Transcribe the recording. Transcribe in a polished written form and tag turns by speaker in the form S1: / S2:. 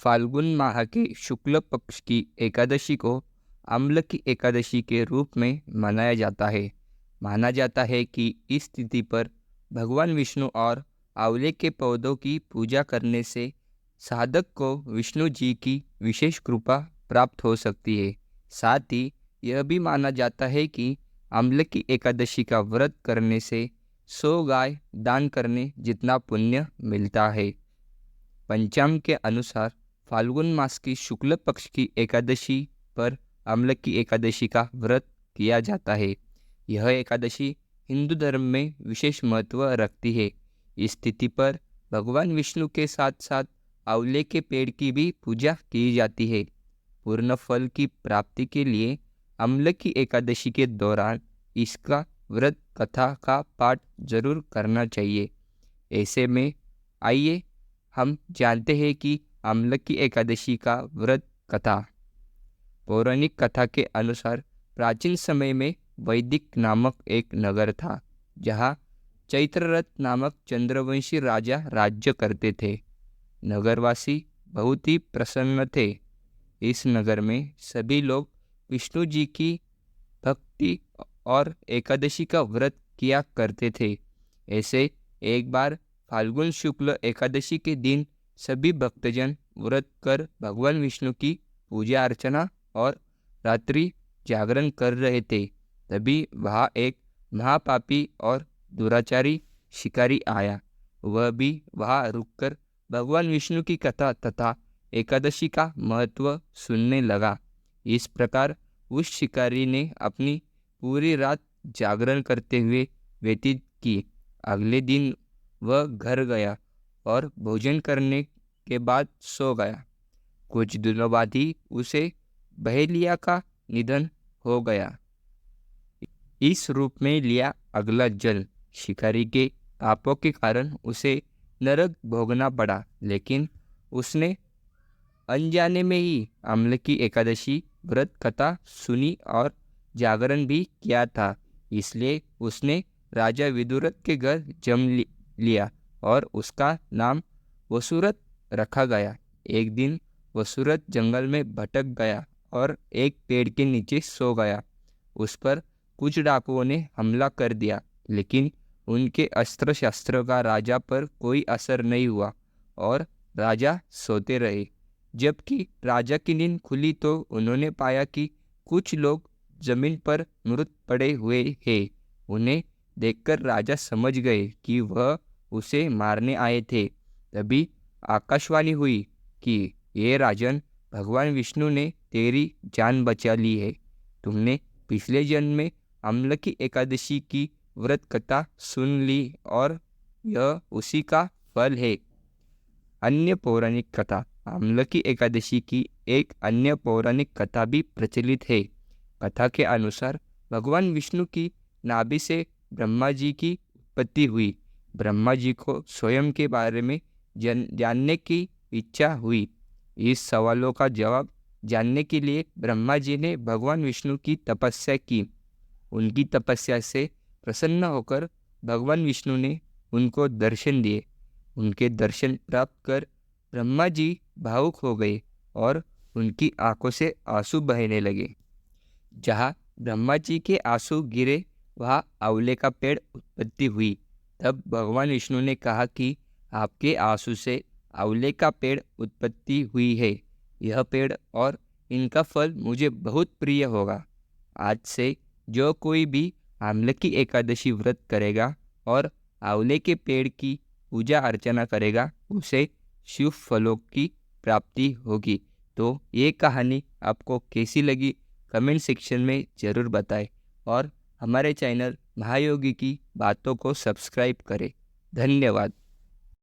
S1: फाल्गुन माह के शुक्ल पक्ष की एकादशी को अम्ल की एकादशी के रूप में मनाया जाता है। माना जाता है कि इस तिथि पर भगवान विष्णु और आंवले के पौधों की पूजा करने से साधक को विष्णु जी की विशेष कृपा प्राप्त हो सकती है। साथ ही यह भी माना जाता है कि अम्ल की एकादशी का व्रत करने से 100 गाय दान करने जितना पुण्य मिलता है। पंचांग के अनुसार फाल्गुन मास की शुक्ल पक्ष की एकादशी पर अम्ल की एकादशी का व्रत किया जाता है। यह एकादशी हिंदू धर्म में विशेष महत्व रखती है। इस तिथि पर भगवान विष्णु के साथ साथ आंवले के पेड़ की भी पूजा की जाती है। पूर्ण फल की प्राप्ति के लिए अम्ल की एकादशी के दौरान इसका व्रत कथा का पाठ जरूर करना चाहिए। ऐसे में आइए हम जानते हैं कि अम्ल की एकादशी का व्रत कथा। पौराणिक कथा के अनुसार प्राचीन समय में वैदिक नामक एक नगर था, जहाँ चैत्ररथ नामक चंद्रवंशी राजा राज्य करते थे। नगरवासी बहुत ही प्रसन्न थे। इस नगर में सभी लोग विष्णु जी की भक्ति और एकादशी का व्रत किया करते थे। ऐसे एक बार फाल्गुन शुक्ल एकादशी के दिन सभी भक्तजन व्रत कर भगवान विष्णु की पूजा अर्चना और रात्रि जागरण कर रहे थे। तभी वहाँ एक महापापी और दुराचारी शिकारी आया। वह भी वहाँ रुककर भगवान विष्णु की कथा तथा एकादशी का महत्व सुनने लगा। इस प्रकार उस शिकारी ने अपनी पूरी रात जागरण करते हुए व्यतीत की। अगले दिन वह घर गया और भोजन करने के बाद सो गया। कुछ दिनों बाद ही उसे बहेलिया का निधन हो गया। इस रूप में लिया अगला जल शिकारी के पापों के कारण उसे नरक भोगना पड़ा, लेकिन उसने अनजाने में ही अम्ल की एकादशी व्रत कथा सुनी और जागरण भी किया था। इसलिए उसने राजा विदुरथ के घर जन्म लिया और उसका नाम वसुरथ रखा गया। एक दिन वसुरथ जंगल में भटक गया और एक पेड़ के नीचे सो गया। उस पर कुछ डाकुओं ने हमला कर दिया, लेकिन उनके अस्त्र शस्त्र का राजा पर कोई असर नहीं हुआ और राजा सोते रहे। जबकि राजा की नींद खुली तो उन्होंने पाया कि कुछ लोग जमीन पर मृत पड़े हुए हैं। उन्हें देखकर राजा समझ गए कि वह उसे मारने आए थे। तभी आकाशवाणी हुई कि ये राजन, भगवान विष्णु ने तेरी जान बचा ली है। तुमने पिछले जन्म में अम्ल की एकादशी की व्रत कथा सुन ली और यह उसी का फल है। अन्य पौराणिक कथा। अम्ल की एकादशी की एक अन्य पौराणिक कथा भी प्रचलित है। कथा के अनुसार भगवान विष्णु की नाभि से ब्रह्मा जी की उत्पत्ति हुई। ब्रह्मा जी को स्वयं के बारे में जानने की इच्छा हुई। इस सवालों का जवाब जानने के लिए ब्रह्मा जी ने भगवान विष्णु की तपस्या की। उनकी तपस्या से प्रसन्न होकर भगवान विष्णु ने उनको दर्शन दिए। उनके दर्शन प्राप्त कर ब्रह्मा जी भावुक हो गए और उनकी आंखों से आंसू बहने लगे। जहाँ ब्रह्मा जी के आंसू गिरे वहाँ आंवले का पेड़ उत्पत्ति हुई। तब भगवान विष्णु ने कहा कि आपके आंसू से आंवले का पेड़ उत्पत्ति हुई है। यह पेड़ और इनका फल मुझे बहुत प्रिय होगा। आज से जो कोई भी आम्ल की एकादशी व्रत करेगा और आंवले के पेड़ की पूजा अर्चना करेगा, उसे शिव फलों की प्राप्ति होगी। तो ये कहानी आपको कैसी लगी कमेंट सेक्शन में ज़रूर बताएं और हमारे चैनल महायोगी की बातों को सब्सक्राइब करें। धन्यवाद।